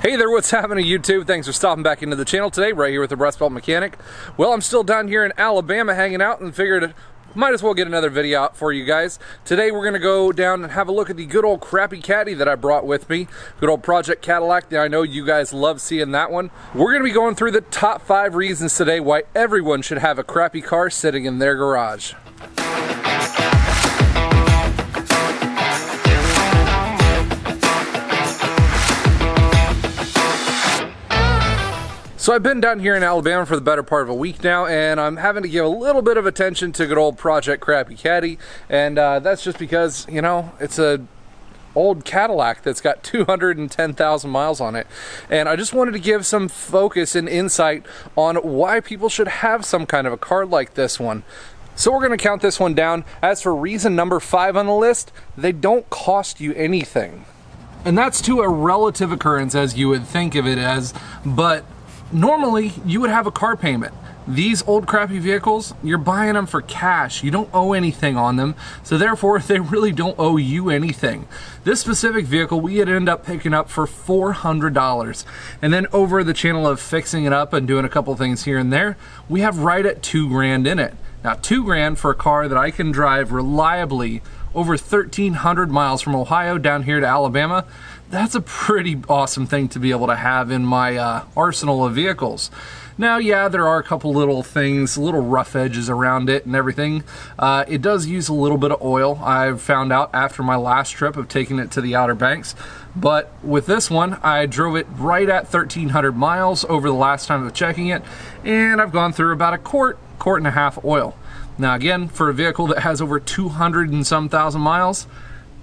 Hey there, what's happening YouTube? Thanks for stopping back into the channel today, right here with the Rust Belt Mechanic. Well, I'm still down here in Alabama hanging out and figured might as well get another video out for you guys. Today we're going to go down and have a look at the good old Crappy Caddy that I brought with me. Good old Project Cadillac. I know you guys love seeing that one. We're going to be going through the top 5 reasons today why everyone should have a crappy car sitting in their garage. So I've been down here in Alabama for the better part of a week now, and I'm having to give a little bit of attention to good old Project Crappy Caddy, and that's just because, you know, it's a old Cadillac that's got 210,000 miles on it, and I just wanted to give some focus and insight on why people should have some kind of a car like this one. So we're going to count this one down. As for reason number 5 on the list, they don't cost you anything. And that's to a relative occurrence as you would think of it as, but normally, you would have a car payment. These old crappy vehicles, you're buying them for cash. You don't owe anything on them, so therefore they really don't owe you anything. This specific vehicle we had ended up picking up for $400, and then over the channel of fixing it up and doing a couple things here and there, we have right at $2 grand in it. Now $2 grand for a car that I can drive reliably over 1,300 miles from Ohio down here to Alabama, that's a pretty awesome thing to be able to have in my arsenal of vehicles. Now, yeah, there are a couple little things, little rough edges around it and everything. It does use a little bit of oil, I've found out after my last trip of taking it to the Outer Banks. But with this one, I drove it right at 1,300 miles over the last time of checking it, and I've gone through about a quart and a half oil. Now again, for a vehicle that has over 200 and some thousand miles,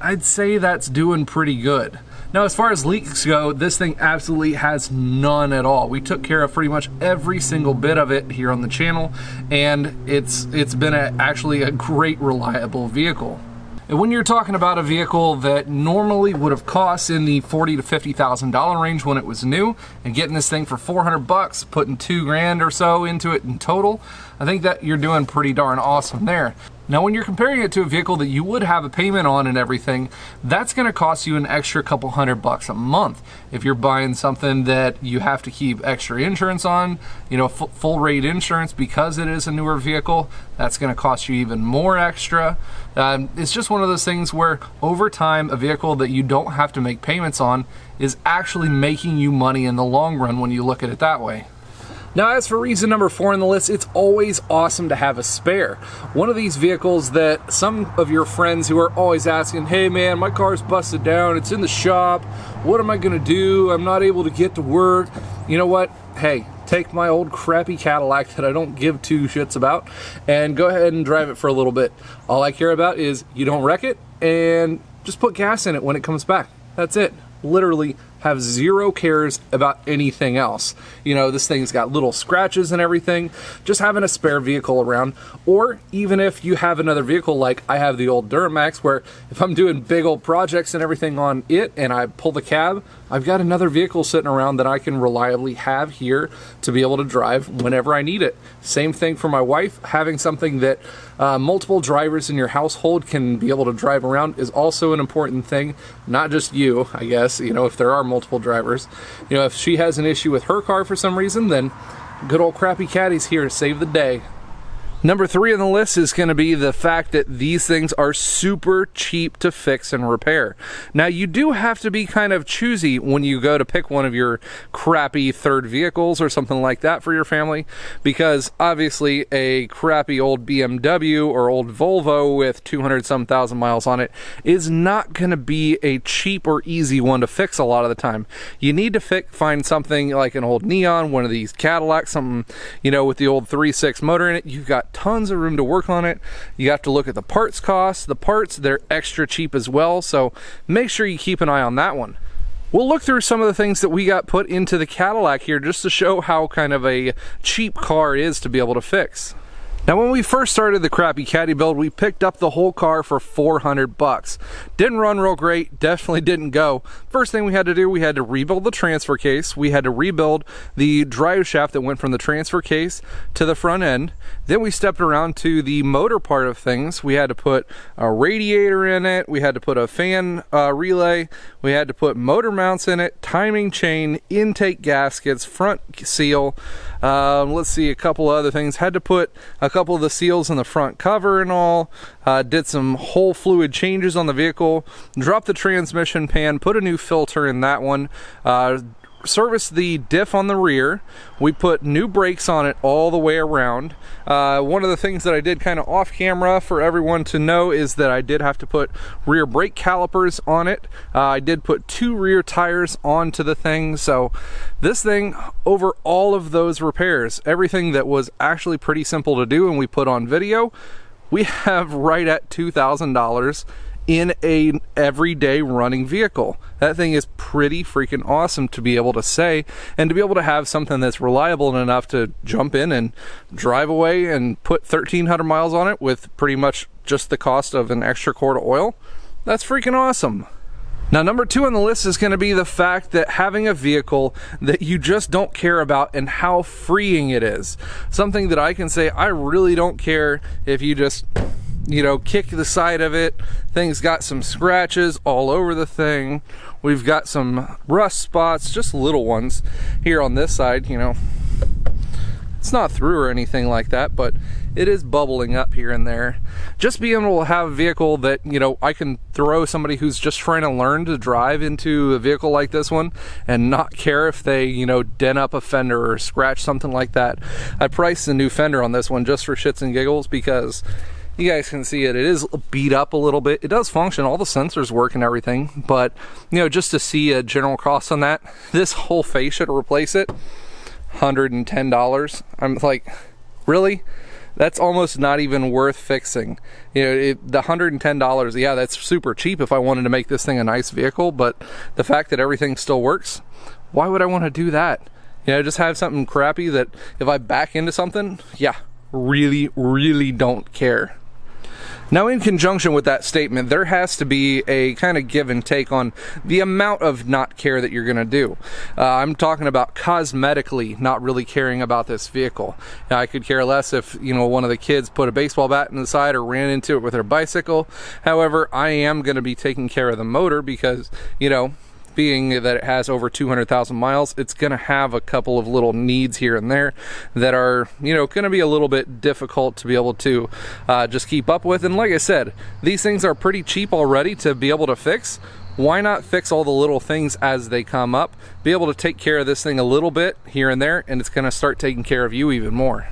I'd say that's doing pretty good. Now, as far as leaks go, this thing absolutely has none at all. We took care of pretty much every single bit of it here on the channel, and it's been actually a great, reliable vehicle. And when you're talking about a vehicle that normally would have cost in the $40,000 to $50,000 range when it was new, and getting this thing for 400 bucks, putting 2 grand or so into it in total, I think that you're doing pretty darn awesome there. Now, when you're comparing it to a vehicle that you would have a payment on and everything, that's going to cost you an extra couple $100 a month. If you're buying something that you have to keep extra insurance on, you know, full rate insurance because it is a newer vehicle, that's going to cost you even more extra. It's just one of those things where over time, a vehicle that you don't have to make payments on is actually making you money in the long run when you look at it that way. Now, as for reason number 4 on the list, it's always awesome to have a spare. One of these vehicles that some of your friends who are always asking, hey man, my car's busted down, it's in the shop, what am I gonna do? I'm not able to get to work. You know what? Hey, take my old crappy Cadillac that I don't give 2 shits about and go ahead and drive it for a little bit. All I care about is you don't wreck it and just put gas in it when it comes back. That's it. Literally have 0 cares about anything else. You know, this thing's got little scratches and everything. Just having a spare vehicle around, or even if you have another vehicle like I have the old Duramax, where if I'm doing big old projects and everything on it and I pull the cab, I've got another vehicle sitting around that I can reliably have here to be able to drive whenever I need it. Same thing for my wife. Having something that multiple drivers in your household can be able to drive around is also an important thing. Not just you, I guess, you know, if there are multiple drivers. You know, if she has an issue with her car for some reason, then good old Crappy Caddy's here to save the day. Number 3 on the list is going to be the fact that these things are super cheap to fix and repair. Now, you do have to be kind of choosy when you go to pick one of your crappy third vehicles or something like that for your family, because obviously a crappy old BMW or old Volvo with 200-some thousand miles on it is not going to be a cheap or easy one to fix a lot of the time. You need to find something like an old Neon, one of these Cadillacs, something, you know, with the old 3.6 motor in it. You've got tons of room to work on it. You have to look at the parts costs. The parts, they're extra cheap as well, so make sure you keep an eye on that one. We'll look through some of the things that we got put into the Cadillac here just to show how kind of a cheap car is to be able to fix. Now, when we first started the Crappy Caddy build, we picked up the whole car for 400 bucks. Didn't run real great, definitely didn't go. First thing we had to do, we had to rebuild the transfer case. We had to rebuild the drive shaft that went from the transfer case to the front end. Then we stepped around to the motor part of things. We had to put a radiator in it. We had to put a fan relay. We had to put motor mounts in it, timing chain, intake gaskets, front seal. Let's see, a couple other things. Had to put a couple of the seals in the front cover and all. Did some whole fluid changes on the vehicle. Dropped the transmission pan, put a new filter in that one. Serviced the diff on the rear. We put new brakes on it all the way around. One of the things that I did kind of off camera for everyone to know is that I did have to put rear brake calipers on it. I did put 2 rear tires onto the thing. So this thing, over all of those repairs, everything that was actually pretty simple to do and we put on video, we have right at $2,000 in a everyday running vehicle. That thing is pretty freaking awesome to be able to say, and to be able to have something that's reliable enough to jump in and drive away and put 1,300 miles on it with pretty much just the cost of an extra quart of oil. That's freaking awesome. Now, number 2 on the list is going to be the fact that having a vehicle that you just don't care about and how freeing it is. Something that I can say, I really don't care if you just, you know, kick the side of it. Thing's got some scratches all over the thing. We've got some rust spots, just little ones here on this side. You know, it's not through or anything like that, but it is bubbling up here and there. Just being able to have a vehicle that, you know, I can throw somebody who's just trying to learn to drive into a vehicle like this one and not care if they, you know, dent up a fender or scratch something like that. I priced a new fender on this one just for shits and giggles because you guys can see it. It is beat up a little bit. It does function. All the sensors work and everything. But, you know, just to see a general cost on that, this whole fascia to replace it, $110. I'm like, really? That's almost not even worth fixing. You know, the $110, yeah, that's super cheap if I wanted to make this thing a nice vehicle. But the fact that everything still works, why would I want to do that? You know, just have something crappy that if I back into something, yeah, really don't care. Now, in conjunction with that statement, there has to be a kind of give and take on the amount of not care that you're going to do. I'm talking about cosmetically not really caring about this vehicle. Now, I could care less if, you know, one of the kids put a baseball bat in the side or ran into it with their bicycle. However, I am going to be taking care of the motor because, you know, being that it has over 200,000 miles, it's going to have a couple of little needs here and there that are, you know, going to be a little bit difficult to be able to just keep up with. And like I said, these things are pretty cheap already to be able to fix. Why not fix all the little things as they come up, be able to take care of this thing a little bit here and there, and it's going to start taking care of you even more.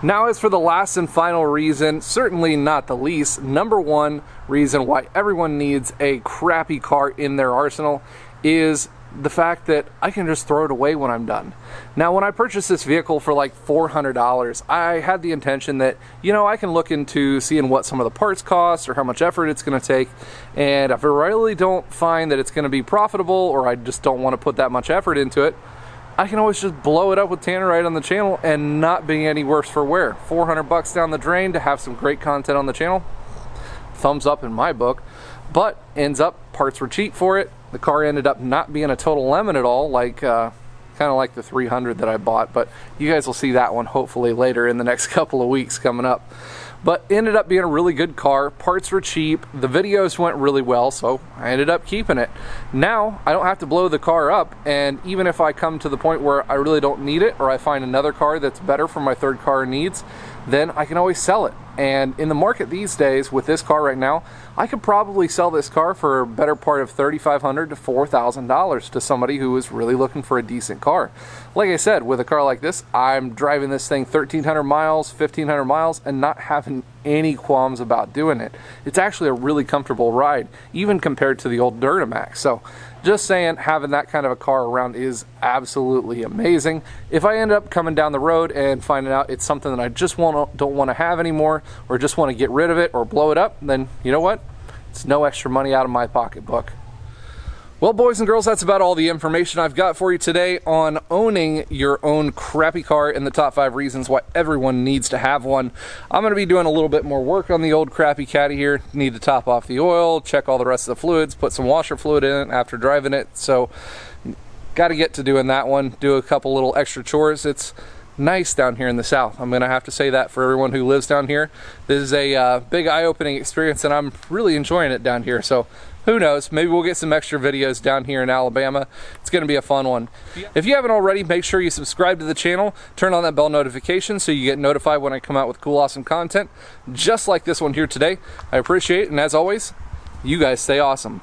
Now, as for the last and final reason, certainly not the least, number 1 reason why everyone needs a crappy car in their arsenal is the fact that I can just throw it away when I'm done. Now, when I purchased this vehicle for like $400, I had the intention that, you know, I can look into seeing what some of the parts cost or how much effort it's going to take. And if I really don't find that it's going to be profitable, or I just don't want to put that much effort into it, I can always just blow it up with Tannerite on the channel and not be any worse for wear. 400 bucks down the drain to have some great content on the channel. Thumbs up in my book. But ends up, parts were cheap for it. The car ended up not being a total lemon at all, like kind of like the 300 that I bought. But you guys will see that one hopefully later in the next couple of weeks coming up. But ended up being a really good car. Parts were cheap. The videos went really well, so I ended up keeping it. Now, I don't have to blow the car up, and even if I come to the point where I really don't need it, or I find another car that's better for my third car needs, then I can always sell it. And in the market these days, with this car right now, I could probably sell this car for a better part of $3,500 to $4,000 to somebody who is really looking for a decent car. Like I said, with a car like this, I'm driving this thing 1,300 miles, 1,500 miles, and not having any qualms about doing it. It's actually a really comfortable ride, even compared to the old Duramax. So just saying, having that kind of a car around is absolutely amazing. If I end up coming down the road and finding out it's something that I just don't want to have anymore, or just want to get rid of it or blow it up, then you know what? It's no extra money out of my pocketbook. Well, boys and girls, that's about all the information I've got for you today on owning your own crappy car and the top 5 reasons why everyone needs to have one. I'm going to be doing a little bit more work on the old Crappy Caddy here. Need to top off the oil, check all the rest of the fluids, put some washer fluid in it after driving it. So, got to get to doing that one, do a couple little extra chores. It's nice down here in the south. I'm gonna have to say that for everyone who lives down here. This is a big eye-opening experience, and I'm really enjoying it down here. So who knows, maybe we'll get some extra videos down here in Alabama. It's gonna be a fun one. If you haven't already, make sure you subscribe to the channel, turn on that bell notification so you get notified when I come out with cool, awesome content just like this one here today. I appreciate it, and as always, you guys stay awesome.